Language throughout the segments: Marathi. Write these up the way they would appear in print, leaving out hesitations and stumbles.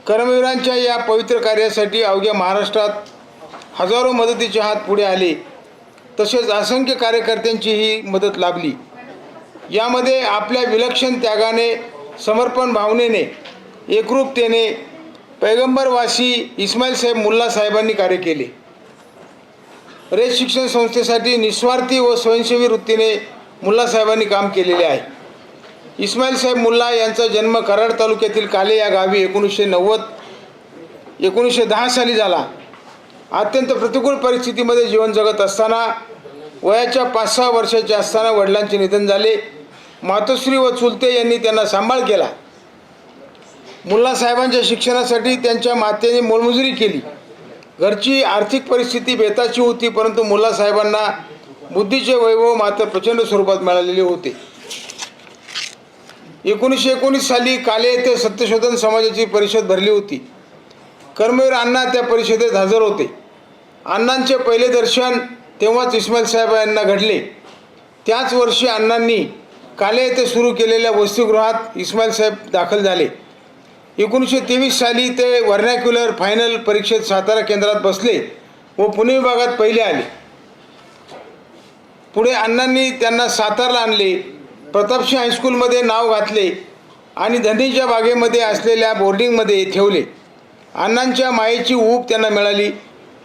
कर्मवीरांच्या या पवित्र कार्यासाठी अवघ्या महाराष्ट्रात हजारो मदतीचे हात पुढे आले, तसेच असंख्य कार्यकर्त्यांचीही मदत लाभली. यामध्ये आपल्या विलक्षण त्यागाने, समर्पण भावनेने, एकरूपतेने पैगंबरवासी इस्माईल साहेब मुल्ला साहेबांनी कार्य केले. रेस शिक्षण संस्थेसाठी निस्वार्थी व स्वयंसेवी वृत्तीने मुल्ला साहेबांनी काम केलेले आहे. इस्माईल साहेब मुल्ला यांचा जन्म कराड तालुक्यातील काले या गावी 1910 साली झाला. अत्यंत प्रतिकूल परिस्थितीमध्ये जीवन जगत असताना वयाच्या 5-6 वर्षाचे असताना वडिलांचे निधन झाले. मातोश्री व चुलते यांनी त्यांना सांभाळ केला. मुल्ला साहेबांच्या शिक्षणासाठी त्यांच्या मातेने मोलमजुरी केली. घरची आर्थिक परिस्थिती बेताची होती, परंतु मुल्ला साहेबांना बुद्धीचे वैभव मात्र प्रचंड स्वरूपात मिळालेले होते. 1919 साली काले येथे सत्यशोधन समाजाची परिषद भरली होती. कर्मवीर अण्णा त्या परिषदेत हजर होते. अण्णांचे पहिले दर्शन तेव्हाच इस्माईल साहेब यांना घडले. त्याच वर्षी अण्णांनी काले येथे सुरू केलेल्या वसतिगृहात इस्माईल साहेब दाखल झाले. 1923 साली ते व्हर्नॅक्युलर फायनल परीक्षेत सातारा केंद्रात बसले व पुणे विभागात पहिले आले. पुढे अण्णांनी त्यांना सातारला आणले. प्रतापसिंह हायस्कूलमध्ये नाव घातले आणि धनीच्या बागेमध्ये असलेल्या बोर्डिंगमध्ये ठेवले. अण्णांच्या मायेची ऊब त्यांना मिळाली.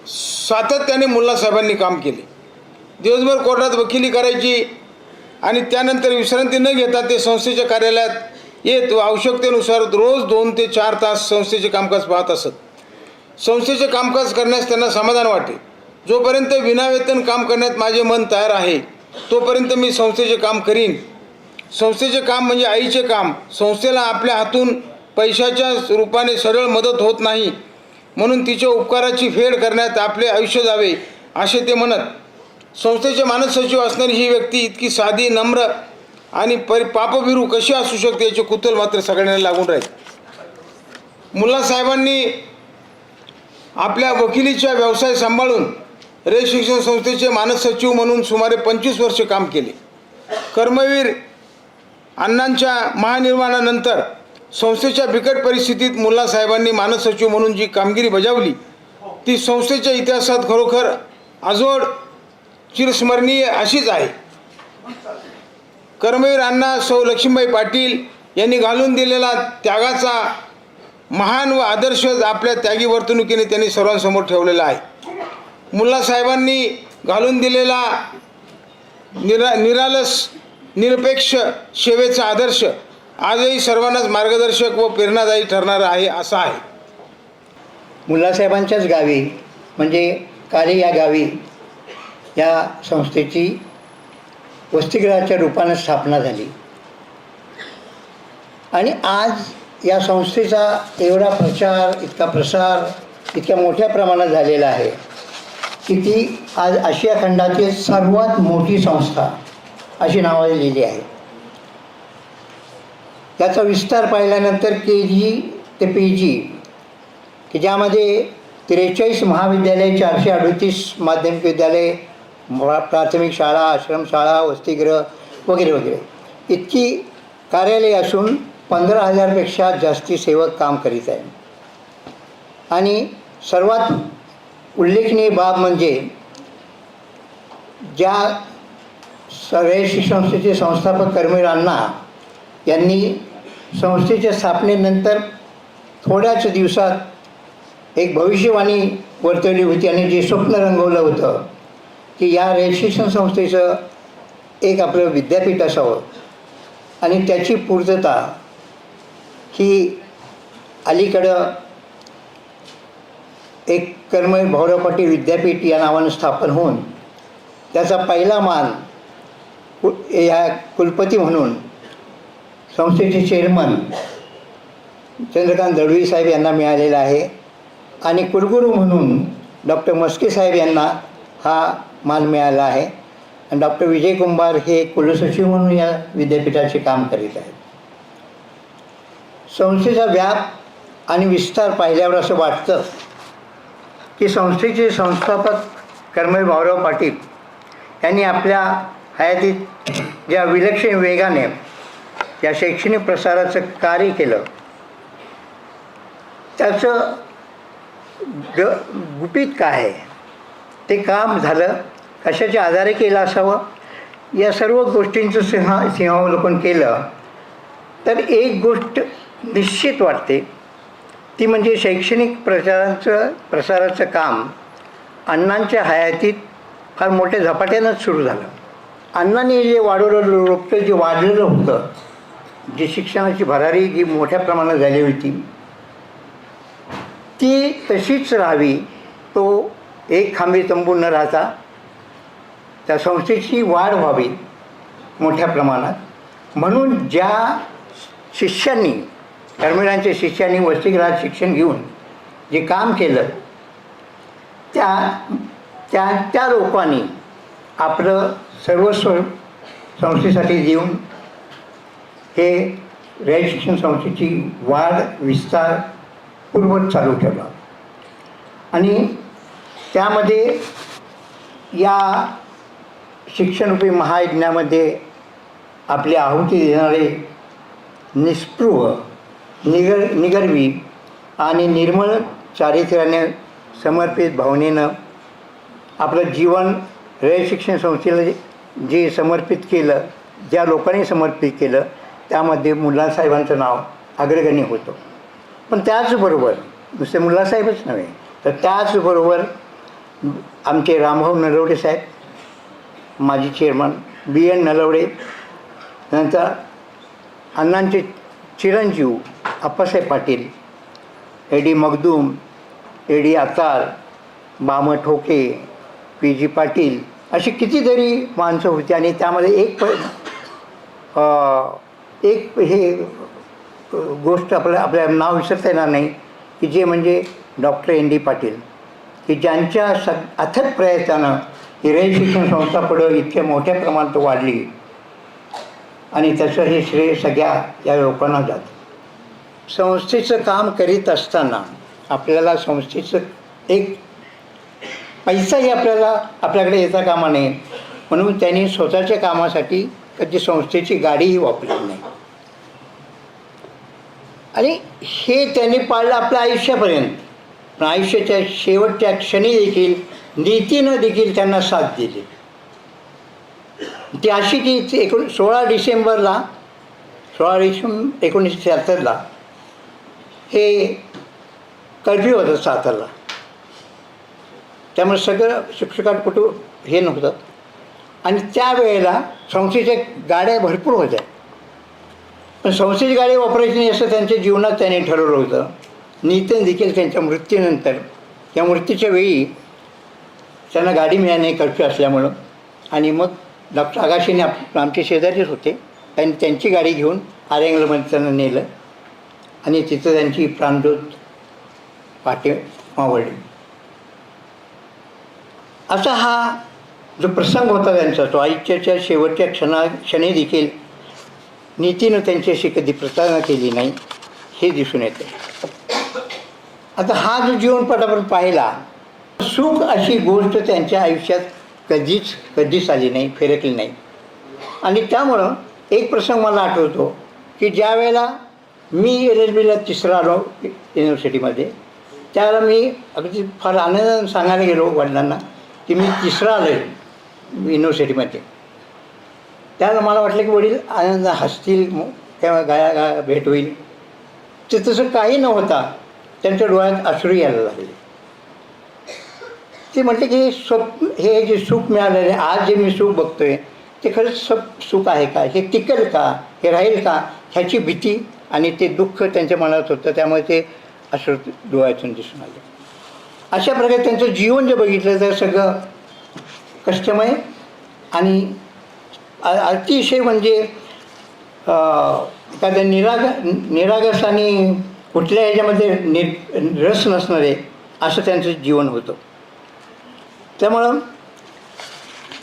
सातत्याने मुल्ला साहेबांनी काम केले. दिवसभर कोर्टात वकिली करायची आणि त्यानंतर विश्रांती न घेता ते संस्थेच्या कार्यालयात येत व आवश्यकतेनुसार रोज 2 ते 4 तास संस्थेचे कामकाज पाहत असत. संस्थेचे कामकाज करण्यास त्यांना समाधान वाटे. जोपर्यंत विनावेतन काम करण्यात माझे मन तयार आहे तोपर्यंत मी संस्थेचे काम करीन. संस्थेचे काम म्हणजे आईचे काम. संस्थेला आपल्या हातून पैशाच्या रूपाने सरळ मदत होत नाही, म्हणून तिच्या उपकाराची फेड करण्यात आपले आयुष्य जावे असे ते म्हणत. संस्थेचे मानद सचिव असणारी ही व्यक्ती इतकी साधी, नम्र आणि पापभिरू कशी असू शकते याचे कुतूहल मात्र सगळ्यांना लागून राहील. मुल्ला साहेबांनी आपल्या वकिलीचा व्यवसाय सांभाळून रेस शिक्षण संस्थेचे मानद सचिव म्हणून सुमारे 25 वर्षे काम केले. कर्मवीर अण्णांच्या महानिर्वाणानंतर संस्थेच्या बिकट परिस्थितीत मुल्ला साहेबांनी मानद सचिव म्हणून जी कामगिरी बजावली ती संस्थेच्या इतिहासात खरोखर अजोड चिरस्मरणीय अशीच आहे. कर्मवीर अण्णा सौ लक्ष्मीबाई पाटील यांनी घालून दिलेला त्यागाचा महान व आदर्श आपल्या त्यागी वर्तणुकीने त्यांनी सर्वांसमोर ठेवलेला आहे. मुल्ला साहेबांनी घालून दिलेला निरालस निरपेक्ष सेवेचा आदर्श आजही सर्वांनाच मार्गदर्शक व प्रेरणादायी ठरणारा आहे असा आहे. मुल्ला साहेबांच्याच गावी म्हणजे काले या गावी या संस्थेची वसतिगृहाच्या रूपाने स्थापना झाली आणि आज या संस्थेचा एवढा प्रचार, इतका प्रसार इतक्या मोठ्या प्रमाणात झालेला आहे की ती आज आशिया खंडातील सर्वात मोठी संस्था अशी नावाजलेली आहे. त्याचा विस्तार पाहिल्यानंतर KG ते PG की ज्यामध्ये 43 महाविद्यालय, 438 माध्यमिक विद्यालय, प्राथमिक शाळा, आश्रमशाळा, वसतिगृह वगैरे वगैरे इतकी कार्यालय असून 15,000पेक्षा जास्ती सेवक काम करीत आहे. आणि सर्वात उल्लेखनीय बाब म्हणजे ज्या रेस शिक्षण संस्थेचे संस्थापक कर्मवीर अण्णा यांनी संस्थेच्या स्थापनेनंतर थोड्याच दिवसात एक भविष्यवाणी वर्तवली होती आणि जे स्वप्न रंगवलं होतं की या रेस शिक्षण संस्थेचं एक आपलं विद्यापीठ असावं आणि त्याची पूर्तता ही अलीकडं एक कर्मवीर भाऊराव पाटील विद्यापीठ या नावानं स्थापन होऊन त्याचा पहिला मान या कुलपती म्हणून संस्थेचे चेअरमन चंद्रकांत दळवी साहेब यांना मिळालेला आहे आणि कुलगुरू म्हणून डॉक्टर मस्के साहेब यांना हा मान मिळाला आहे आणि डॉक्टर विजय कुंभार हे कुलसचिव म्हणून या विद्यापीठाचे काम करीत आहेत. संस्थेचा व्याप आणि विस्तार पाहिल्यावर असं वाटतं की संस्थेचे संस्थापक कर्मवीर भाऊराव पाटील यांनी आपल्या हयातीत ज्या विलक्षण वेगाने या शैक्षणिक प्रसाराचं कार्य केलं त्याचं गुपित काय आहे, ते काम झालं, कशाच्या आधारे केलं असावं, या सर्व गोष्टींचं सिंहावलोकन केलं तर एक गोष्ट निश्चित वाटते, ती म्हणजे शैक्षणिक प्रसाराचं काम अण्णांच्या हयातीत फार मोठ्या झपाट्यानंच सुरू झालं. अण्णांनी जे वाढवलं रोपटं जे वाढलेलं होतं, जी शिक्षणाची भरारी जी मोठ्या प्रमाणात झाली होती ती तशीच राहावी, तो एक खांबी तंबू न राहता त्या संस्थेची वाढ व्हावी मोठ्या प्रमाणात, म्हणून ज्या शिष्यांनी कर्मवीरांच्या शिष्यांनी वसतिगृहात शिक्षण घेऊन जे काम केलं त्या लोकांनी आपलं सर्वस्व संस्थेसाठी देऊन हे रयत शिक्षण संस्थेची वाढ विस्तार पूर्वत चालू ठेवला. आणि त्यामध्ये या शिक्षणरूपी महायज्ञामध्ये आपली आहुती देणारे निस्पृह निगर्वी आणि निर्मळ चारित्र्याने समर्पित भावनेनं आपलं जीवन रयत शिक्षण संस्थेला जे समर्पित केलं, ज्या लोकांनी समर्पित केलं त्यामध्ये मुल्लासाहेबांचं नाव अग्रगण्य होतं. पण त्याचबरोबर नुसते मुल्लासाहेबच नव्हे तर त्याचबरोबर आमचे रामभाऊ नलवडे साहेब, माजी चेअरमन BN नलवडे, नंतर अण्णांचे चिरंजीव आप्पासाहेब पाटील, AD मगदूम, AD आतार, बाम ठोके, PG पाटील, अशी कितीतरी माणसं होती. आणि त्यामध्ये एक हे गोष्ट आपल्या नाव विसरता येणार नाही की जे म्हणजे डॉक्टर ND पाटील, की ज्यांच्या अथक प्रयत्नानं ही रयत शिक्षण संस्था पुढं इतक्या मोठ्या प्रमाणात वाढली आणि त्याचं हे श्रेय सगळ्या या लोकांना जातं. संस्थेचं काम करीत असताना आपल्याला संस्थेचं एक पैसाही आपल्याकडे येता कामा नये, म्हणून त्यांनी स्वतःच्या कामासाठी कधी संस्थेची गाडीही वापरली नाही. आणि हे त्यांनी पाळलं आपल्या आयुष्यापर्यंत. पण आयुष्याच्या शेवटच्या क्षणी देखील नीतीनं देखील त्यांना साथ दिली. ती अशी की 16 डिसेंबरला 1976 हे कर्फ्यू होतं सातारला. त्यामुळे सगळं शिक्षकात कुठं हे नव्हतं. आणि त्यावेळेला संस्थेच्या गाड्या भरपूर होत्या, पण संस्थेची गाडी वापरायची नाही असं त्यांच्या जीवनात त्यांनी ठरवलं होतं. नीतीन देखील त्यांच्या मृत्यूनंतर, त्या मृत्यूच्या वेळी त्यांना गाडी मिळाली नाही कर्फ्यू असल्यामुळं. आणि मग डॉक्टर आगाशीने आमचे शेजारीच होते, त्यांनी त्यांची गाडी घेऊन आर्यंगलमध्ये त्यांना नेलं आणि तिथं त्यांची प्राणज्योत पाटे मावळली. असा हा जो प्रसंग होता त्यांचा, तो आयुष्याच्या शेवटच्या क्षणी देखील नीतीनं त्यांच्याशी कधी प्रतारणा केली नाही हे दिसून येते. आता हा जो जीवनपट आपण पाहिला, सुख अशी गोष्ट त्यांच्या आयुष्यात कधीच आली नाही, फिरकली नाही. आणि त्यामुळं एक प्रसंग मला आठवतो की ज्या वेळेला मी LLBला तिसरा आलो युनिव्हर्सिटीमध्ये, त्यावेळेला मी अगदी फार आनंदाने सांगायला गेलो वडिलांना की मी तिसरा आलो आहे युनिव्हर्सिटीमध्ये. त्यावेळेला मला वाटलं की वडील आनंद हसतील, तेव्हा गाया भेट होईल. ते तसं काही न होता त्यांच्या डोळ्यात अश्रू यायला लागले. ते म्हटले की हे जे सुख मिळालेलं आहे, आज जे मी सुख बघतोय ते खरंच सुख आहे का, हे टिकेल का, हे राहील का, ह्याची भीती आणि ते दुःख त्यांच्या मनात होतं. त्यामुळे ते अश्रू डोळ्यातून दिसून आले. अशा प्रकारे त्यांचं जीवन जे बघितलं तर सगळं कष्टमय आणि अतिशय म्हणजे एखाद्या निरागस आणि कुठल्या ह्याच्यामध्ये रस नसणारे असं त्यांचं जीवन होतं. त्यामुळं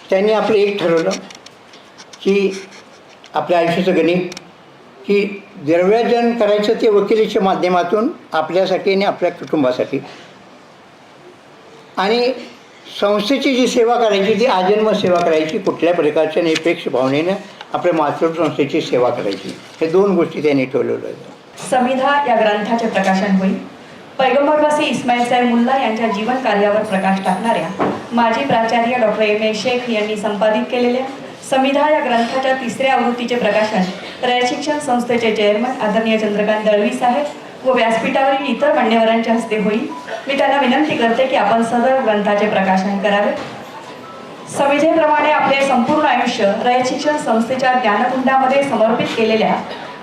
त्यांनी आपलं एक ठरवलं की आपल्या आयुष्याचं गणित की द्रव्यार्जन करायचं ते वकिलीच्या माध्यमातून आपल्यासाठी आणि आपल्या कुटुंबासाठी, आणि संस्थेची जी सेवा करायची ती आजन्म सेवा करायची, कुठल्या प्रकारच्या निरपेक्ष भावनेनं आपल्या मातृसंस्थेची सेवा करायची. हे दोन गोष्टी त्यांनी ठेवलेल्या आहेत. समिधा या ग्रंथाचे प्रकाशन होईल. पैगंबरवासी इस्माईल साहेब मुल्ला यांच्या जीवन कार्यावर प्रकाश टाकणाऱ्या माजी प्राचार्य डॉक्टर एम.ए. शेख यांनी संपादित केलेल्या समिधा या ग्रंथाच्या 3ऱ्या आवृत्तीचे प्रकाशन रयत शिक्षण संस्थेचे चेअरमन आदरणीय चंद्रकांत दळवी साहेब व व्यासपीठावरील इतर मान्यवरांच्या हस्ते होईल. मी त्यांना विनंती करते की आपण सदर ग्रंथाचे प्रकाशन करावे. समिधेप्रमाणे आपले संपूर्ण आयुष्य रयत शिक्षण संस्थेच्या ज्ञानकुंडामध्ये समर्पित केलेल्या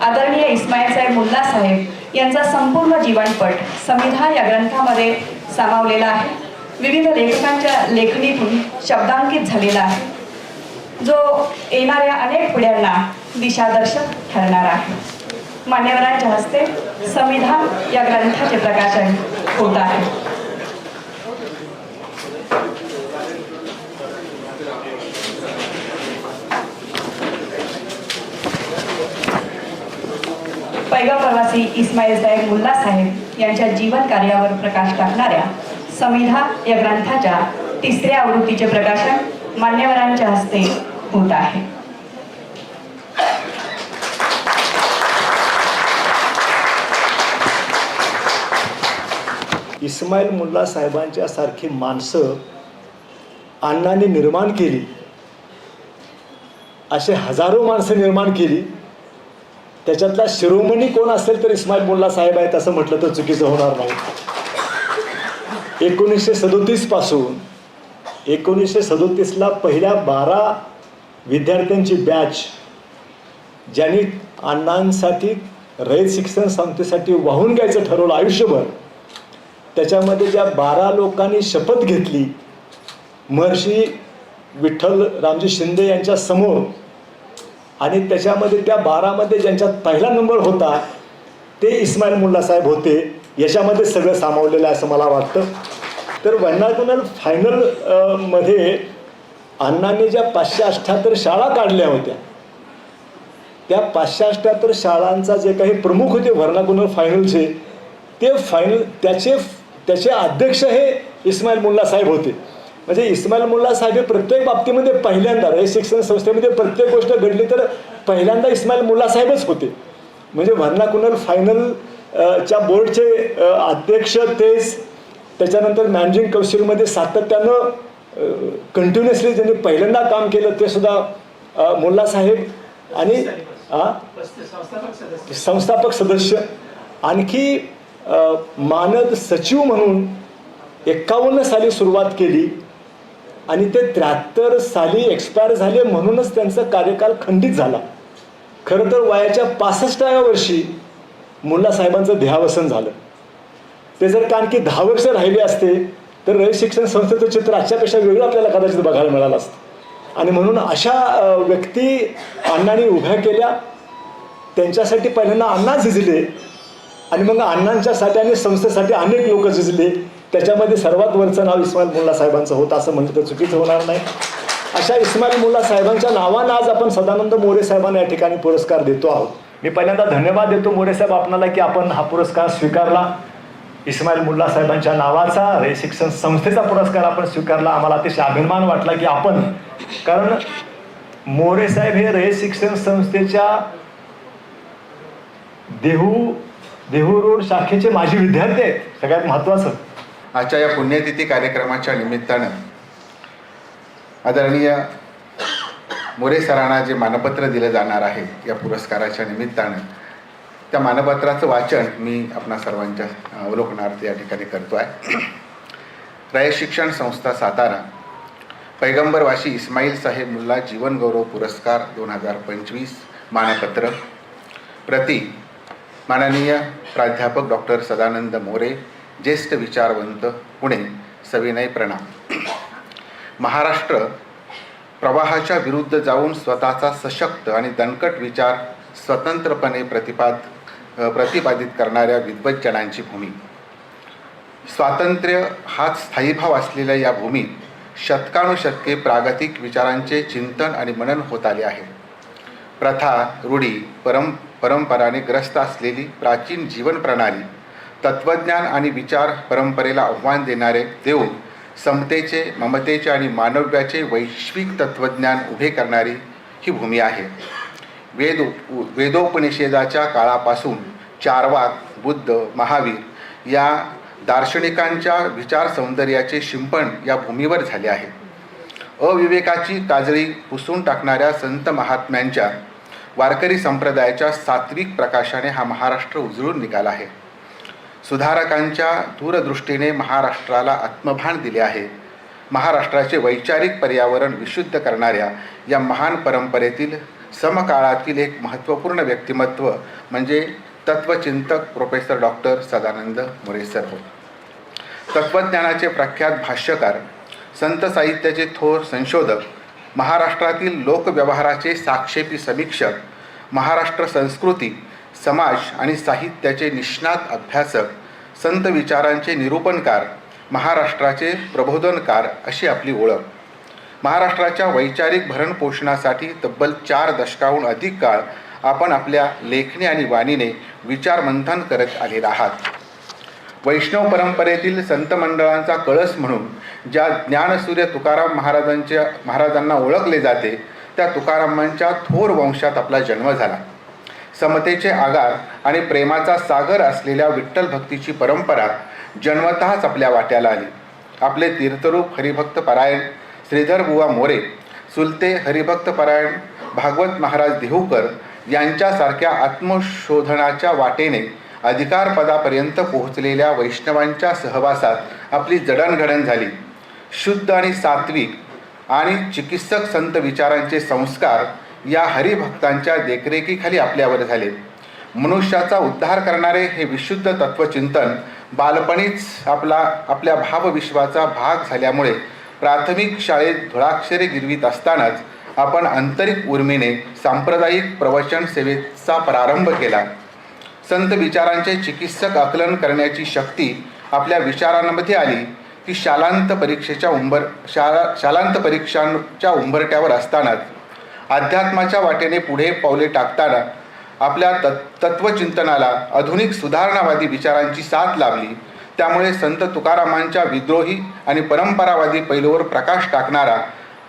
आदरणीय इस्माईल साहेब मुल्ला साहेब यांचा संपूर्ण जीवनपट समिधा या ग्रंथामध्ये सामावलेला आहे. विविध लेखकांच्या लेखणीतून शब्दांकित झालेला आहे, जो येणाऱ्या अनेक पिढ्यांना दिशादर्शक ठरणार आहे. मान्यवरांच्या हस्ते समिधा या ग्रंथाचे प्रकाशन होत आहे. पैगंबरवासी इस्माईल साहेब मुल्ला साहेब यांच्या जीवन कार्यावर प्रकाश टाकणाऱ्या समिधा या ग्रंथाच्या 3ऱ्या आवृत्तीचे प्रकाशन मान्यवरांच्या हस्ते होत आहे. इस्माईल मुल्ला साहेबांच्या सारखी माणसं अण्णांनी निर्माण केली, असे हजारो माणसं निर्माण केली. त्याच्यातला शिरोमणी कोण असेल तर इस्माईल मुल्ला साहेब आहेत असं म्हटलं तर चुकीचं होणार नाही. 1937 पासून 1937ला पहिल्या 12 विद्यार्थ्यांची बॅच ज्यांनी अण्णांसाठी रयत शिक्षण संस्थेसाठी वाहून घ्यायचं ठरवलं आयुष्यभर, त्याच्यामध्ये ज्या 12 लोकांनी शपथ घेतली महर्षी विठ्ठल रामजी शिंदे यांच्या समोर, आणि त्याच्यामध्ये त्या 12मध्ये ज्यांच्यात पहिला नंबर होता ते इस्माईल मुल्ला साहेब होते. याच्यामध्ये सगळं सामावलेलं आहे असं मला वाटतं. तर वर्णाकुलर फायनल मध्ये अण्णांनी ज्या 578 शाळा काढल्या होत्या, त्या 578 शाळांचा जे काही प्रमुख होते वर्णाकुलर फायनलचे, ते फायनल त्याचे अध्यक्ष हे इस्माईल मुल्ला साहेब होते. म्हणजे इस्माईल मुल्ला साहेब हे प्रत्येक बाबतीमध्ये पहिल्यांदा रयत शिक्षण संस्थेमध्ये प्रत्येक गोष्ट घडली तर पहिल्यांदा इस्माईल मुल्ला साहेबच होते. म्हणजे वर्णाकुलर फायनल च्या बोर्डचे अध्यक्ष तेच, त्याच्यानंतर मॅनेजिंग कौन्सिलमध्ये सातत्यानं कंटिन्युअसली ज्यांनी पहिल्यांदा काम केलं ते सुद्धा मुल्ला साहेब, आणि संस्थापक सदस्य. आणखी मानद सचिव म्हणून 51 साली सुरुवात केली आणि ते 73 साली एक्सपायर झाले, म्हणूनच त्यांचा कार्यकाल खंडित झाला. खरं तर वयाच्या 65व्या वर्षी मुल्ला साहेबांचं देहावसन झालं. ते जर का आणखी 10 वर्ष राहिले असते तर रयत शिक्षण संस्थेचं चित्र आजच्यापेक्षा वेगळं आपल्याला कदाचित बघायला मिळालं असतं. आणि म्हणून अशा व्यक्ती अण्णांनी उभ्या केल्या. त्यांच्यासाठी पहिल्यांदा अण्णा झिजले आणि मग अण्णांच्यासाठी आणि संस्थेसाठी अनेक लोक झिजले. त्याच्यामध्ये सर्वात वरचं नाव इस्माईल मुल्ला साहेबांचं होतं असं म्हटलं तर चुकीचं होणार नाही. अशा इस्माईल मुल्ला साहेबांच्या नावानं आज आपण सदानंद मोरे साहेबांना या ठिकाणी पुरस्कार देतो आहोत. मी पहिल्यांदा धन्यवाद देतो मोरे साहेब आपणाला की आपण हा पुरस्कार स्वीकारला. इस्माईल मुल्ला साहेबांच्या नावाचा रयत शिक्षण संस्थेचा पुरस्कार आपण स्वीकारला. आम्हाला अतिशय अभिमान वाटला की आपण, कारण मोरे साहेब हे रयत शिक्षण संस्थेच्या देहू रोड शाखेचे माजी विद्यार्थी आहेत. सगळ्यात महत्त्वाचं आजच्या या पुण्यतिथी कार्यक्रमाच्या निमित्तानं आदरणीय मोरे सरांना जे मानपत्र दिलं जाणार आहे या पुरस्काराच्या निमित्तानं, त्या मानपत्राचं वाचन मी आपणा सर्वांच्या अवलोकनार्थ या ठिकाणी करतो आहे. रयत शिक्षण संस्था सातारा पैगंबरवासी इस्माईल साहेब मुल्ला जीवनगौरव पुरस्कार 2025 मानपत्र. प्रति माननीय प्राध्यापक डॉक्टर सदानंद मोरे, ज्येष्ठ विचारवंत, पुणे. सविनय प्रणाम. महाराष्ट्र प्रवाहाच्या विरुद्ध जाऊन स्वतःचा सशक्त आणि दणकट विचार स्वतंत्रपणे प्रतिपादित करणाऱ्या विद्वज्जनांची भूमी. स्वातंत्र्य हाच स्थायीभाव असलेल्या या भूमीत शतकानुशतके प्रागतिक विचारांचे चिंतन आणि मनन होत आले आहे. प्रथा, रूढी, परंपराने ग्रस्त असलेली प्राचीन जीवन प्रणाली, तत्त्वज्ञान आणि विचार परंपरेला आव्हान देणारे देऊन समतेचे, ममतेचे आणि मानव्याचे वैश्विक तत्त्वज्ञान उभे करणारी ही भूमी आहे. वेदोपनिषेदाच्या काळापासून चार्वाक, बुद्ध, महावीर या दार्शनिकांच्या विचार सौंदर्याचे शिंपण या भूमीवर झाले आहे. अविवेकाची काजळी पुसून टाकणाऱ्या संत महात्म्यांच्या वारकरी संप्रदायाच्या सात्विक प्रकाशाने हा महाराष्ट्र उजळून निघाला आहे. सुधारकांच्या दूरदृष्टीने महाराष्ट्राला आत्मभान दिले आहे. महाराष्ट्राचे वैचारिक पर्यावरण विशुद्ध करणाऱ्या या महान परंपरेतील समकाळातील एक महत्त्वपूर्ण व्यक्तिमत्व म्हणजे तत्वचिंतक professor doctor Sadanand More sir होत. तत्वज्ञानाचे प्रख्यात भाष्यकार, संत साहित्याचे थोर संशोधक, महाराष्ट्रातील लोकव्यवहाराचे साक्षेपी समीक्षक, महाराष्ट्र संस्कृती, समाज आणि साहित्याचे निष्णात अभ्यासक, संत विचारांचे निरूपणकार, महाराष्ट्राचे प्रबोधनकार अशी आपली ओळख. महाराष्ट्राच्या वैचारिक भरणपोषणासाठी तब्बल 4 दशकाहून अधिक काळ आपण आपल्या लेखणी आणि वाणीने विचारमंथन करत आलेले आहात. वैष्णव परंपरेतील संत मंडळांचा कळस म्हणून ज्या ज्ञानसूर्य तुकाराम महाराजांना ओळखले जाते, त्या तुकारामांच्या थोर वंशात आपला जन्म झाला. समतेचे आगार आणि प्रेमाचा सागर असलेल्या विठ्ठल भक्तीची परंपरा जन्मतःच आपल्या वाट्याला आली. आपले तीर्थरूप हरिभक्त परायण श्रीधर बुवा मोरे, सुलते हरिभक्त परायण भागवत महाराज देहूकर यांच्यासारख्या आत्मशोधनाच्या वाटेने अधिकारपदापर्यंत पोहोचलेल्या वैष्णवांच्या सहवासात आपली जडणघडण झाली. शुद्ध आणि सात्विक आणि चिकित्सक संत विचारांचे संस्कार या हरिभक्तांच्या देखरेखीखाली आपल्यावर झाले. मनुष्याचा उद्धार करणारे हे विशुद्ध तत्वचिंतन बालपणीच आपल्या भावविश्वाचा भाग झाल्यामुळे प्राथमिक शाळेत धुळाक्षरे गिरवीत असतानाच आपण आंतरिक उर्मीने सांप्रदायिक प्रवचन सेवेचा प्रारंभ केला. संत विचारांचे चिकित्सक आकलन करण्याची शक्ती आपल्या विचारांमध्ये आली की शालांत परीक्षांच्या उंबरट्यावर असतानाच अध्यात्माच्या वाटेने पुढे पावले टाकताना आपल्या तत्वचिंतनाला आधुनिक सुधारणावादी विचारांची साथ लाभली. त्यामुळे संत तुकारामांच्या विद्रोही आणि परंपरावादी पैलूवर प्रकाश टाकणारा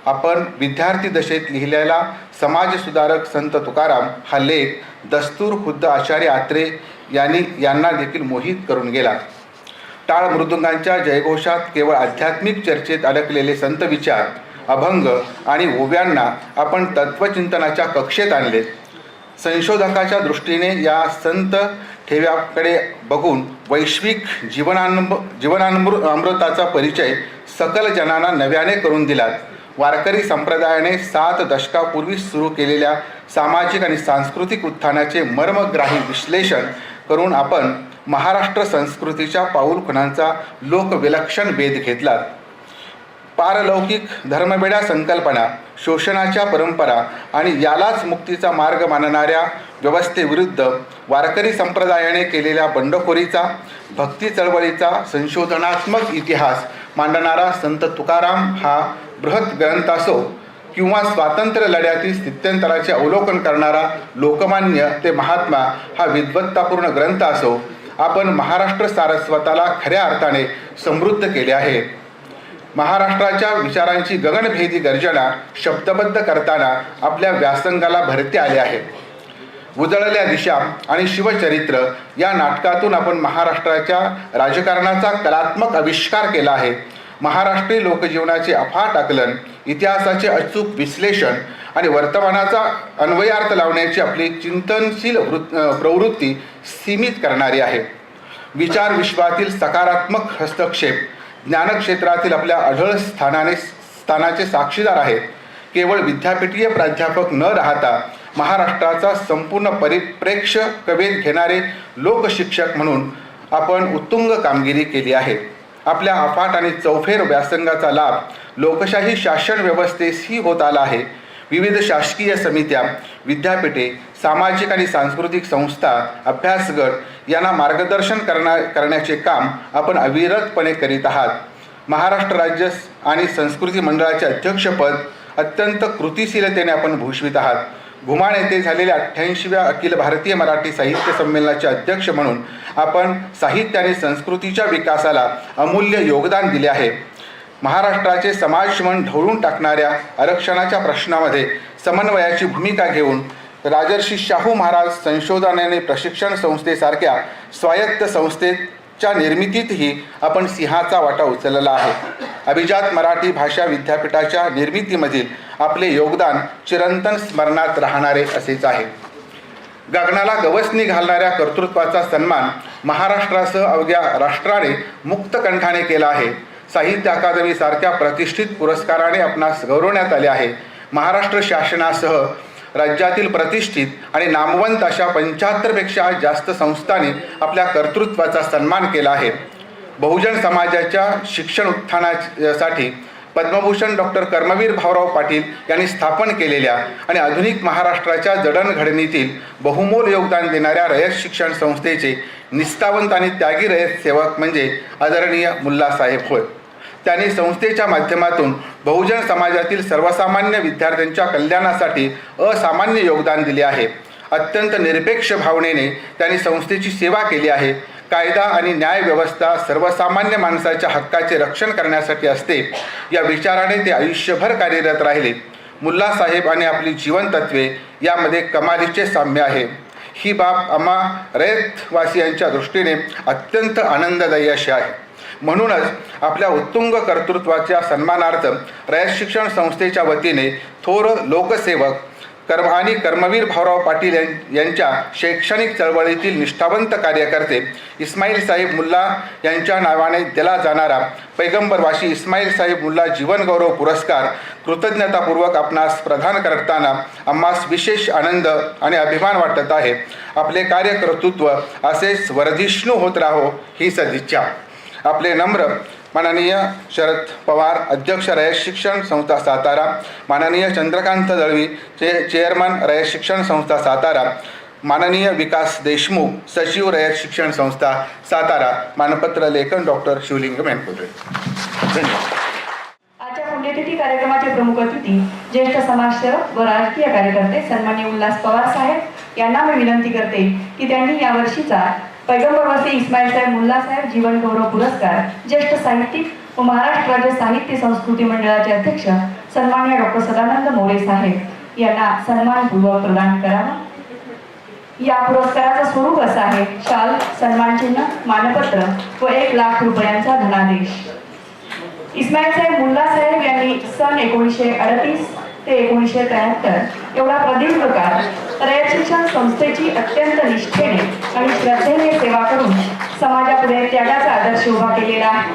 आपण विद्यार्थी दशेत लिहिलेला समाजसुधारक संत तुकाराम हा लेख दस्तूर खुद्द आचार्य आत्रे यांना देखील मोहित करून गेला. टाळ मृदुंगांच्या जयघोषात केवळ आध्यात्मिक चर्चेत अडकलेले संत विचार, अभंग आणि ओव्यांना आपण तत्वचिंतनाच्या कक्षेत आणले. संशोधकाच्या दृष्टीने या संत ठेव्याकडे बघून वैश्विक जीवनामृताचा परिचय सकल जनांना नव्याने करून दिलात. वारकरी संप्रदायाने 7 दशकापूर्वी सुरू केलेल्या सामाजिक आणि सांस्कृतिक उत्थानाचे मर्मग्राही विश्लेषण करून आपण महाराष्ट्र संस्कृतीच्या पाऊलखुणांचा लोकविलक्षण वेध घेतला. पारलौकिक धर्मवेड्या संकल्पना, शोषणाच्या परंपरा आणि यालाच मुक्तीचा मार्ग मानणाऱ्या व्यवस्थेविरुद्ध वारकरी संप्रदायाने केलेल्या बंडखोरीचा, भक्ती चळवळीचा संशोधनात्मक इतिहास मांडणारा संत तुकाराम हा बृहत ग्रंथ असो किंवा स्वातंत्र्य लढ्यातील स्थित्यंतराचे अवलोकन करणारा लोकमान्य ते महात्मा हा विद्वत्तापूर्ण ग्रंथ असो, आपण महाराष्ट्र सारस्वताला खऱ्या अर्थाने समृद्ध केले आहे. महाराष्ट्राच्या विचारांची गगनभेदी गर्जना शब्दबद्ध करताना आपल्या व्यासंगाला भरती आले आहे. उजळल्या दिशा आणि शिवचरित्र या नाटकातून आपण महाराष्ट्राच्या राजकारणाचा कलात्मक आविष्कार केला आहे. महाराष्ट्रीय लोकजीवनाचे अफाट आकलन, इतिहासाचे अचूक विश्लेषण आणि वर्तमानाचा अन्वयार्थ लावण्याची आपली चिंतनशील प्रवृत्ती सीमित करणारी आहे. विचार विश्वातील सकारात्मक हस्तक्षेप ज्ञानक्षेत्रातील आपल्या अढळ स्थानाचे साक्षीदार आहेत. केवळ विद्यापीठीय प्राध्यापक न राहता महाराष्ट्राचा संपूर्ण परिप्रेक्ष्य कवेत घेणारे लोकशिक्षक म्हणून आपण उत्तुंग कामगिरी केली आहे. आपल्या अफाट आणि चौफेर व्यासंगाचा लाभ लोकशाही शासन व्यवस्थेसही होत आला आहे. विविध शासकीय समित्या, विद्यापीठे, सामाजिक आणि सांस्कृतिक संस्था, अभ्यासगट यांना मार्गदर्शन करण्याचे काम आपण अविरतपणे करीत आहात. महाराष्ट्र राज्य आणि संस्कृती मंडळाचे अध्यक्षपद अत्यंत कृतिशीलतेने आपण भूषवित आहात. घुमाण येथे झालेल्या 88व्या अखिल भारतीय मराठी साहित्य संमेलनाचे अध्यक्ष म्हणून आपण साहित्य आणि संस्कृतीच्या विकासाला अमूल्य योगदान दिले आहे. महाराष्ट्राचे समाजमन ढवळून टाकणाऱ्या आरक्षणाच्या प्रश्नामध्ये समन्वयाची भूमिका घेऊन राजर्षी शाहू महाराज संशोधन आणि प्रशिक्षण संस्थेसारख्या स्वायत्त संस्थेत च्या निर्मितीतही आपण सिंहाचा वाटा उचलला आहे. अभिजात मराठी भाषा विद्यापीठाच्या निर्मितीमधील आपले योगदान चिरंतन स्मरणात राहणारे असेच आहे. गगनाला गवसणी घालणाऱ्या कर्तृत्वाचा सन्मान महाराष्ट्रासह अवघ्या राष्ट्राने मुक्त कंठाने केला आहे. साहित्य अकादमीसारख्या प्रतिष्ठित पुरस्काराने आपणास गौरवण्यात आले आहे. महाराष्ट्र शासनासह राज्यातील प्रतिष्ठित आणि नामवंत अशा 75पेक्षा जास्त संस्थांनी आपल्या कर्तृत्वाचा सन्मान केला आहे. बहुजन समाजाच्या शिक्षण उत्थानासाठी पद्मभूषण डॉक्टर कर्मवीर भाऊराव पाटील यांनी स्थापन केलेल्या आणि आधुनिक महाराष्ट्राच्या जडणघडणीतील बहुमोल योगदान देणाऱ्या रयत शिक्षण संस्थेचे निष्ठावंत आणि त्यागी रयत सेवक म्हणजे आदरणीय मुल्लासाहेब होय. त्यांनी संस्थेच्या माध्यमातून बहुजन समाजातील सर्वसामान्य विद्यार्थ्यांच्या कल्याणासाठी असामान्य योगदान दिले आहे. अत्यंत निरपेक्ष भावनेने त्यांनी संस्थेची सेवा केली आहे. कायदा आणि न्याय व्यवस्था सर्वसामान्य माणसाच्या हक्काचे रक्षण करण्यासाठी असते या विचाराने ते आयुष्यभर कार्यरत राहिले. मुल्लासाहेब आणि आपली जीवनतत्वे यामध्ये कमालीचे साम्य आहे. ही बाब आम्हा रयतवासियांच्या दृष्टीने अत्यंत आनंददायी अशी आहे. म्हणूनच आपल्या उत्तुंग कर्तृत्वाच्या सन्मानार्थ रयत शिक्षण संस्थेच्या वतीने थोर लोकसेवक कर्मवीर भाऊराव पाटील यांच्या शैक्षणिक चळवळीतील निष्ठावंत कार्यकर्ते इस्माईल साहेब मुल्ला यांच्या नावाने दिला जाणारा पैगंबरवासी इस्माईल साहेब मुल्ला जीवनगौरव पुरस्कार कृतज्ञतापूर्वक आपणास प्रदान करताना आम्हास विशेष आनंद आणि अभिमान वाटत आहे. आपले कार्यकर्तृत्व असेच वर्धिष्णू होत राहो ही सदिच्छा. आपले नम्र माननीय शरद पवार अध्यक्ष रयत शिक्षण संस्था सातारा, माननीय चंद्रकांत दळवी चेअरमन रयत शिक्षण संस्था सातारा, माननीय विकास देशमुख सचिव रयत शिक्षण संस्था सातारा, मानपत्र लेखन डॉक्टर शिवलिंग मेनपुत्रे. धन्यवाद. आजच्या पुण्यतिथी कार्यक्रमाचे प्रमुख अतिथी ज्येष्ठ समाजसेवक व राजकीय कार्यकर्ते सन्माननीय उल्हास पवार साहेब यांना मी विनंती करते की त्यांनी यावर्षीचा पैगंबरवासी इस्माईल साहेब मुल्ला साहेब जीवन गौरव पुरस्कार ज्येष्ठ साहित्यिक व महाराष्ट्र राज्य साहित्य संस्कृती मंडळाचे अध्यक्ष सन्माननीय डॉक्टर सदानंद मोरे साहेब यांना सन्मानपूर्वक प्रदान करावा. या पुरस्काराचं स्वरूप असं आहे: शाल, सन्मानचिन्ह, मानपत्र व 1 लाख रुपयांचा धनादेश. इस्माईल साहेब मुल्ला साहेब यांनी सन 1938 ते 1973 एवढा प्रदीर्घ काळ रयत शिक्षण संस्थेची अत्यंत निष्ठेने आणि श्रद्धेने सेवा करून समाजापुढे त्यागाचा आदर्श उभा केलेला आहे.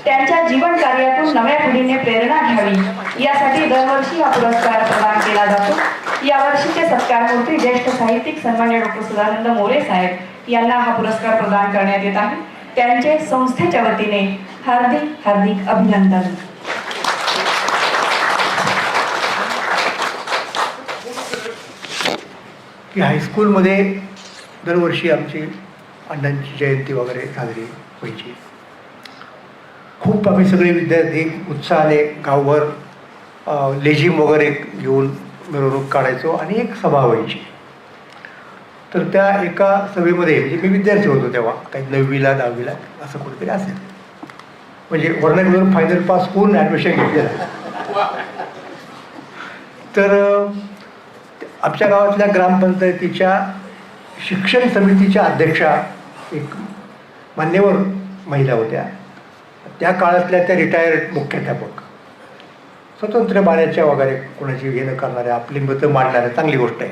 त्यांच्या जीवन कार्यातून नव्या पिढीने प्रेरणा घ्यावी यासाठी दरवर्षी हा पुरस्कार प्रदान केला जातो. यावर्षीचे सत्कारमूर्ती ज्येष्ठ साहित्यिक सन्माननीय डॉक्टर सदानंद मोरे साहेब यांना हा पुरस्कार प्रदान करण्यात येत आहे. त्यांचे संस्थेच्या वतीने हार्दिक हार्दिक अभिनंदन. की हायस्कूलमध्ये दरवर्षी आमची अण्णांची जयंती वगैरे साजरी व्हायची. खूप आम्ही सगळे विद्यार्थी उत्साहाने गावभर लेझिम वगैरे घेऊन मिरवणूक काढायचो आणि एक सभा व्हायची. तर त्या एका सभेमध्ये म्हणजे मी विद्यार्थी होतो तेव्हा, काही 9वीला 10वीला असं कुठेतरी असेल, म्हणजे वर्णनवरून फायनल पास होऊन ॲडमिशन घेतलेलं. तर आमच्या गावातल्या ग्रामपंचायतीच्या शिक्षण समितीच्या अध्यक्षा एक मान्यवर महिला होत्या. त्या काळातल्या त्या रिटायर्ड मुख्याध्यापक, स्वतंत्र बाण्याच्या वगैरे कोणाची हे न करणाऱ्या, आपली मतं मांडणाऱ्या, चांगली गोष्ट आहे.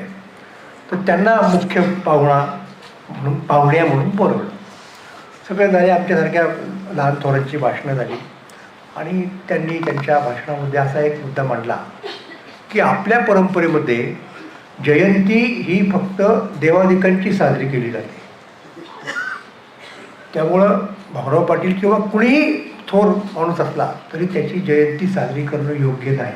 तर त्यांना मुख्य पाहुण्या म्हणून बोलवलं. सगळ्या झाले, आमच्यासारख्या लहान थोरांची भाषणं झाली आणि त्यांनी त्यांच्या भाषणामध्ये असा एक मुद्दा मांडला की आपल्या परंपरेमध्ये जयंती ही फक्त देवादिकांची साजरी केली जाते. त्यामुळं भाऊराव पाटील किंवा कुणीही थोर माणूस असला तरी त्याची जयंती साजरी करणं योग्य नाही.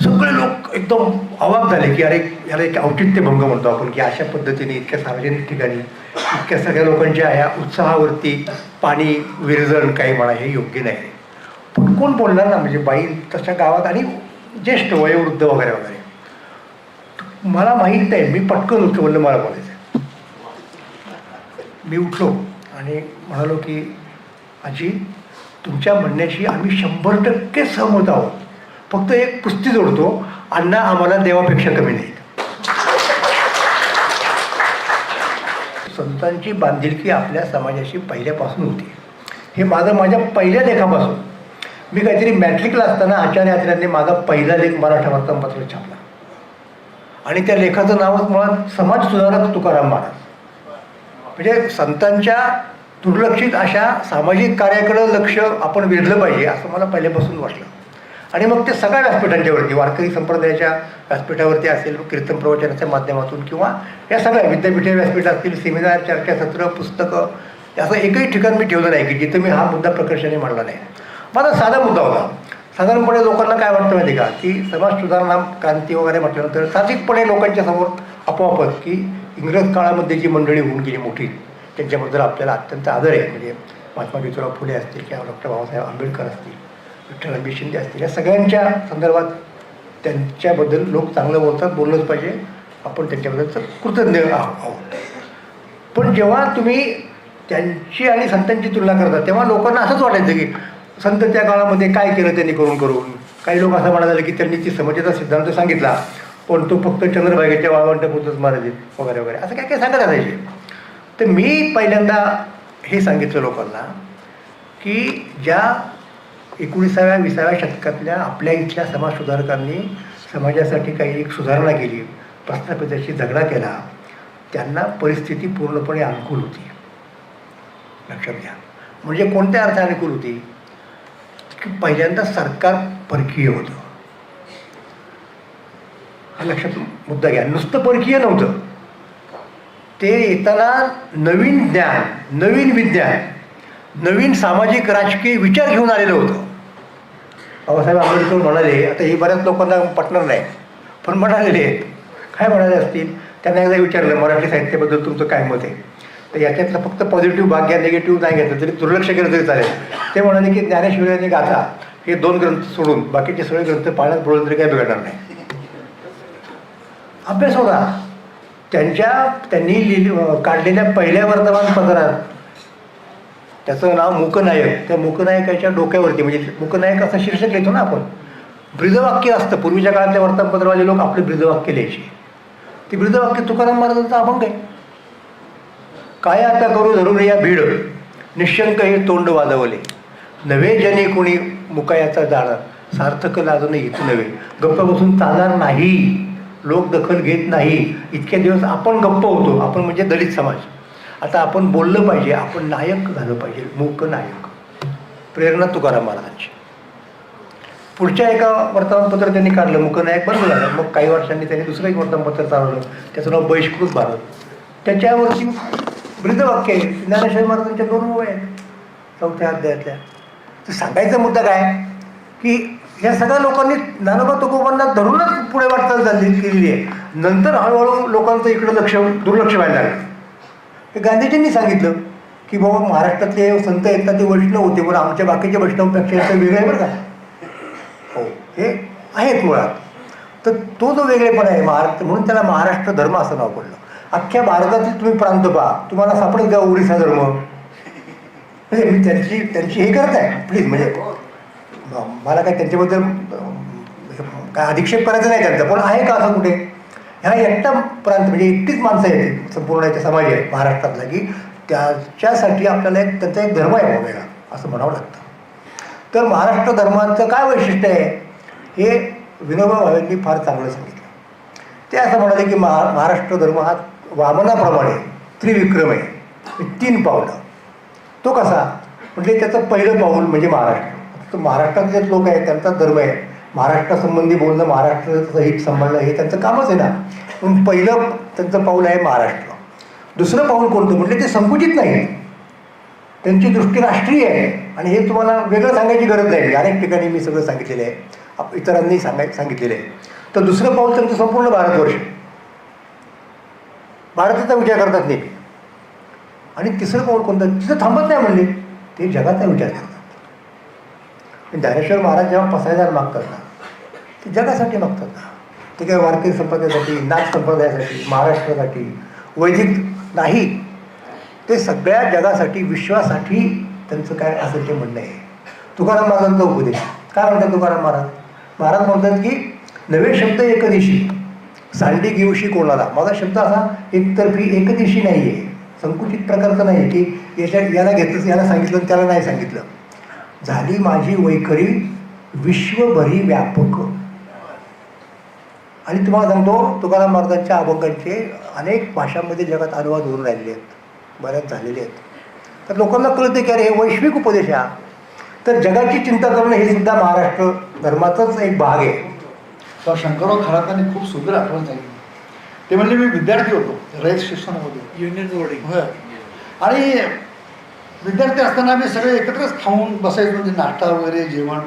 सगळे लोक एकदम अवाक झाले की अरे याला एक औचित्यभंग म्हणतो आपण, की अशा पद्धतीने इतक्या सार्वजनिक ठिकाणी इतक्या सगळ्या लोकांच्या ह्या उत्साहावरती पाणी विरजण काही म्हणा हे योग्य नाही. पण कोण बोलणार ना, म्हणजे बाई तशा गावात आणि ज्येष्ठ वयोवृद्ध वगैरे वगैरे. मला माहीत नाही, मी पटकन उठलो, म्हणलं मला बोलायचं. मी उठलो आणि म्हणालो की आजी, तुमच्या म्हणण्याशी आम्ही 100% सहमत आहोत, फक्त एक पुस्ती जोडतो, अण्णा आम्हाला देवापेक्षा कमी नाहीत. संतांची बांधिलकी आपल्या समाजाशी पहिल्यापासून होती. हे माझ्या पहिल्या लेखापासून, मी काहीतरी मॅट्रिकला असताना आचार्य आत्र्यांनी माझा पहिला लेख मराठा वर्तमानपत्रात छापला आणि त्या लेखाचं नावच मुळात समाज सुधारक तुकाराम महाराज. म्हणजे संतांच्या दुर्लक्षित अशा सामाजिक कार्याकडं लक्ष आपण वेधलं पाहिजे असं मला पहिल्यापासून वाटलं. आणि मग ते सगळ्या व्यासपीठांच्यावरती, वारकरी संप्रदायाच्या व्यासपीठावरती असेल, कीर्तन प्रवचनाच्या माध्यमातून किंवा या सगळ्या विद्यापीठ व्यासपीठ असतील, सेमिनार, चर्चासत्र, पुस्तकं, असं एकही ठिकाण मी ठेवलं नाही की जिथं मी हा मुद्दा प्रकर्षाने मांडला नाही. माझा साधा मुद्दा होता. साधारणपणे लोकांना काय वाटतं माहिती का, की समाज सुधारणा क्रांती वगैरे म्हटल्यानंतर साहजिकपणे लोकांच्या समोर आपोआपच की इंग्रज काळामध्ये जी मंडळी होऊन गेली मोठी, त्यांच्याबद्दल आपल्याला अत्यंत आदर आहे. म्हणजे महात्मा ज्योतिराव फुले असतील किंवा डॉक्टर बाबासाहेब आंबेडकर असतील, विठ्ठल शिंदे असतील, या सगळ्यांच्या संदर्भात त्यांच्याबद्दल लोक चांगलं बोलतात, बोललंच पाहिजे. आपण त्यांच्याबद्दल कृतज्ञ आहोत. पण जेव्हा तुम्ही त्यांची आणि संतांची तुलना करता तेव्हा लोकांना असंच वाटायचं की संत त्या काळामध्ये काय केलं त्यांनी करून. काही लोक असं म्हणाले की त्यांनी ती समतेचा सिद्धांत सांगितला पण तो फक्त चंद्रभागेच्या वाळवंटापुरतंच मर्यादित वगैरे वगैरे असं काय काय सांगत असायचे. तर मी पहिल्यांदा हे सांगितलं लोकांना की ज्या 19व्या-20व्या शतकातल्या आपल्या इथल्या समाजसुधारकांनी समाजासाठी काही एक सुधारणा केली, प्रस्थापिताशी झगडा केला, त्यांना परिस्थिती पूर्णपणे अनुकूल होती. लक्षात घ्या. म्हणजे कोणत्या अर्थाने अनुकूल होती की पहिल्यांदा सरकार परकीय होतं. हा लक्षात मुद्दा घ्या. नुसतं परकीय नव्हतं, ते येताना नवीन ज्ञान, नवीन विज्ञान, नवीन सामाजिक राजकीय विचार घेऊन आलेलं होतं. बाबासाहेब आंबेडकर म्हणाले, आता हे बऱ्याच लोकांना पटणार नाही पण म्हणालेले आहेत. काय म्हणाले असतील, त्यांना एकदा विचारलं मराठी साहित्याबद्दल तुमचं काय मत आहे, तर याच्यातलं फक्त पॉझिटिव्ह भाग घ्या, निगेटिव्ह नाही घेतलं तरी दुर्लक्ष केलं तरी चालेल. ते म्हणाले की ज्ञानेश्वरी आणि गाथा हे 2 ग्रंथ सोडून बाकीचे सगळे ग्रंथ पाण्यात बुडवले तरी काही बिघडणार नाही. अभ्यास होता. त्यांनी काढलेल्या पहिल्या वर्तमानपत्रात त्याचं नाव मूकनायक, त्या मूकनायकाच्या डोक्यावरती, म्हणजे मूकनायक असं शीर्षक लिहितो ना आपण, ब्रीदवाक्य असतं. पूर्वीच्या काळातल्या वर्तमानपत्रवाले लोक आपले ब्रीदवाक्य लिहायचे. ती ब्रीदवाक्य तुकाराम महाराजांचा अभंग आहे. काय आता करू धरून या भीड, निशंक हे तोंड वाजवले, नवे जने कोणी मुकायाचा जाणार, सार्थक लाजून हित नव्हे. गप्प बसून चालणार नाही, लोक दखल घेत नाही. इतक्या दिवस आपण गप्प होतो, आपण म्हणजे दलित समाज. आता आपण बोललं पाहिजे, आपण नायक झालं पाहिजे. मूक नायक, प्रेरणा तुकाराम महाराजांची. पुढच्या एका वर्तमानपत्र त्यांनी काढलं मूकनायक, बंद झालं. मग काही वर्षांनी त्यांनी दुसरं एक वर्तमानपत्र चालवलं, त्याचं नाव बहिष्कृत भारत. त्याच्यावरती ब्रीदवाक्य आहे. ज्ञानेश्वर महाराजांच्या 2 ओव्या आहेत 4थ्या अध्यायातल्या. तर सांगायचा मुद्दा काय की या सगळ्या लोकांनी ज्ञानोबा तुकोबांना धरूनच पुढे वाटचाल केलेली आहे. नंतर हळूहळू लोकांचं इकडं दुर्लक्ष व्हायला लागलं. हे गांधीजींनी सांगितलं की बाबा महाराष्ट्रातले संत आहेत ना ते वैष्णव होते, पण आमच्या बाकीच्या वैष्णवपेक्षा याचं वेगळं आहे बरं का. हो, हे आहेत मुळात. तर तो जो वेगळेपणा आहे महाराष्ट्र, म्हणून त्याला महाराष्ट्र धर्म असं नाव पडलं. अख्ख्या भारतातील तुम्ही प्रांत पहा, तुम्हाला सापडेल का ओरिसा धर्म. म्हणजे मी त्यांची हे करत आहे प्लीज, म्हणजे मला काय त्यांच्याबद्दल काय अधिक्षेप करायचं नाही त्यांचा, पण आहे का असं कुठे. ह्या एकटा प्रांत म्हणजे एकटीच माणसं आहेत संपूर्ण याच्या समाज आहे महाराष्ट्रातला, की त्याच्यासाठी आपल्याला त्यांचा एक धर्म आहे वेगळा असं म्हणावं लागतं. तर महाराष्ट्र धर्माचं काय वैशिष्ट्य आहे हे विनोबा भावेंनी फार चांगलं सांगितलं. ते असं म्हणाले की महाराष्ट्र धर्म हा वामनाप्रमाणे त्रिविक्रम आहे, 3 पावलं. तो कसा म्हणजे त्याचं पहिलं पाऊल म्हणजे महाराष्ट्र. तर महाराष्ट्रातले लोक आहेत त्यांचा धर्म आहे, महाराष्ट्रासंबंधी बोलणं, महाराष्ट्राचं हित सांभाळणं हे त्यांचं कामच आहे ना. पण पहिलं त्यांचं पाऊल आहे महाराष्ट्र. दुसरं पाऊल कोणतं म्हटलं ते संकुचित नाही, त्यांची दृष्टी राष्ट्रीय आहे. आणि हे तुम्हाला वेगळं सांगायची गरज नाही, अनेक ठिकाणी मी सगळं सांगितलेलं आहे, इतरांनी सांगितलेलं आहे. तर दुसरं पाऊल त्यांचं संपूर्ण भारतवर्ष, भारताचा विचार करतात नेहमी. आणि तिसरं पाऊल कोणतं, तिथं थांबत नाही म्हणले, ते जगाचा विचार करतात. ज्ञानेश्वर महाराज जेव्हा 50,000 मागतात ना, ते जगासाठी मागतात ना. ते काय वारकरी संप्रदायासाठी, नाथ संप्रदायासाठी, महाराष्ट्रासाठी, वैदिक नाही, ते सगळ्या जगासाठी, विश्वासाठी त्यांचं काय असेल ते म्हणणं आहे. तुकाराम महाराजांचा उपदेश काय म्हणतात तुकाराम महाराज म्हणतात की नवे शब्द एकदिशी, सांडी घेऊशी कोणाला. माझा शब्द असा एकतर्फी एकदिशी नाही आहे. संकुचित प्रकारचं नाही की याला घेतलं याला सांगितलं त्याला नाही सांगितलं. झाली माझी वैखरी विश्वभरी व्यापक. आणि तुम्हाला सांगतो तुकाराम महाराजांच्या अभंगांचे अनेक भाषांमध्ये जगात अनुवाद होऊन राहिले आहेत, बऱ्याच झालेले आहेत. तर लोकांना कळते की अरे हे वैश्विक उपदेश आहे. तर जगाची चिंता करणं हे सुद्धा महाराष्ट्र धर्माचाच एक भाग आहे. तर शंकरराव खरातांनी खूप सुंदर आठवण सांगितली. ते म्हणजे मी विद्यार्थी होतो रयत शिक्षणामध्ये, युनियन बोर्डिंग. होय. आणि विद्यार्थी असताना आम्ही सगळे एकत्रच खाऊन बसायचो, म्हणजे नाश्ता वगैरे जेवण.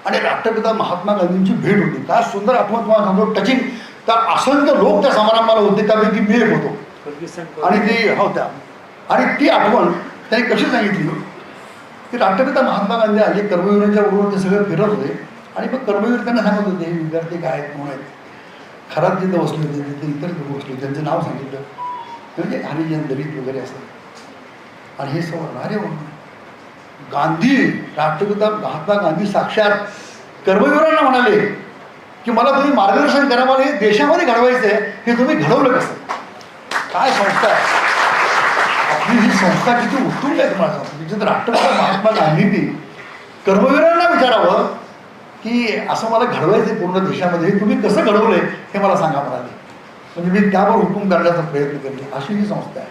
आणि राष्ट्रपिता महात्मा गांधींची भेट होती. काय सुंदर आठवण तुम्हाला सांगतो, टचिंग. तर असंख्य लोक त्या समारंभाला होते, त्यापैकी मी एक होतो. आणि ती होत्या. आणि ती आठवण त्यांनी कशी सांगितली की राष्ट्रपिता महात्मा गांधी आले, कर्मवीरांच्या बरोबर ते सगळे फिरत होते. आणि मग कर्मवीर त्यांना सांगत होते हे विद्यार्थी काय आहेत म्हणून आहेत. खरात जिथं बसले होते तिथे इतर लोक बसले होते, त्यांचं नाव सांगितलं म्हणजे हरिजन दलित वगैरे असं. आणि हे सगळं अरे गांधी, राष्ट्रपिता महात्मा गांधी साक्षात कर्मवीरांना म्हणाले की मला तुम्ही मार्गदर्शन करा, मला हे देशामध्ये घडवायचं आहे, हे तुम्ही घडवलं कसं. काय संस्था आहे आपली, ही संस्था किती उत्तुंग आहे तुम्हाला सांगतो. तिथे राष्ट्रपिता महात्मा गांधींनी कर्मवीरांना विचारावं की असं मला घडवायचं आहे पूर्ण देशामध्ये, हे तुम्ही कसं घडवलंय हे मला सांगा म्हणाले. म्हणजे मी त्यावर हुकूम करण्याचा प्रयत्न केले. अशी ही संस्था आहे.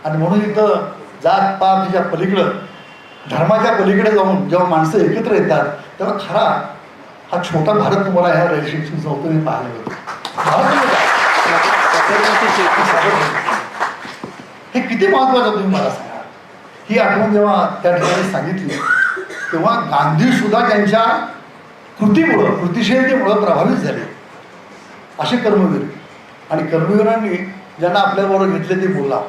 आणि म्हणून इथं जात पातीच्या पलीकडं, धर्माच्या पलीकडे जाऊन जेव्हा माणसं एकत्र येतात तेव्हा खरा हा छोटा भारत तुम्हाला ह्या रयत शिक्षण संस्थेने पाहायला मिळतो. हे किती महत्त्वाचं तुम्ही मला सांगा. ही आठवण जेव्हा त्या ठिकाणी सांगितली तेव्हा गांधी सुद्धा त्यांच्या कृतीमुळं, कृतिशीलतेमुळं प्रभावित झाले असे कर्मवीर. आणि कर्मवीरांनी ज्यांना आपल्याबरोबर घेतले ते बोलला.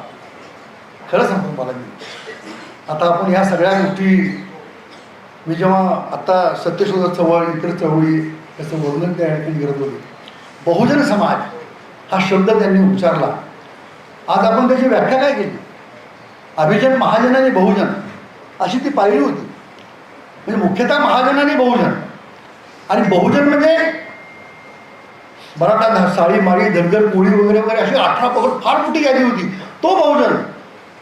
खरं सांगतो मला, मी आता आपण ह्या सगळ्या गोष्टी मी जेव्हा आता सत्यशोधक चळवळ, इतर चळवळी याचं वर्णन त्या ठिकाणी करत होते, बहुजन समाज हा शब्द त्यांनी उच्चारला. आज आपण त्याची व्याख्या काय केली, अभिजन महाजन आणि बहुजन अशी ती पाहिली होती. म्हणजे मुख्यतः महाजन आणि बहुजन. आणि बहुजन म्हणजे मराठा, साळी, माळी, धनगर, कोळी वगैरे वगैरे अशी 18 पगड फार मोठी यादी होती. तो बहुजन.